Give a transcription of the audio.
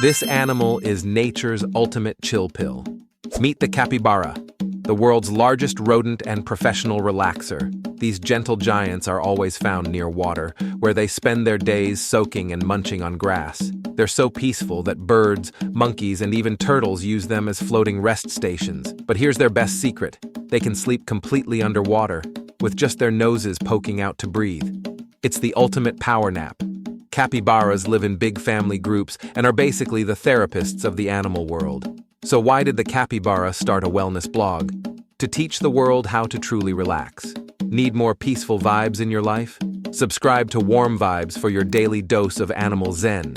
This animal is nature's ultimate chill pill. Meet the capybara, the world's largest rodent and professional relaxer. These gentle giants are always found near water, where they spend their days soaking and munching on grass. They're so peaceful that birds, monkeys, and even turtles use them as floating rest stations. But here's their best secret. They can sleep completely underwater, with just their noses poking out to breathe. It's the ultimate power nap. Capybaras live in big family groups and are basically the therapists of the animal world. So why did the capybara start a wellness blog? To teach the world how to truly relax. Need more peaceful vibes in your life? Subscribe to Warm Vibes for your daily dose of animal zen.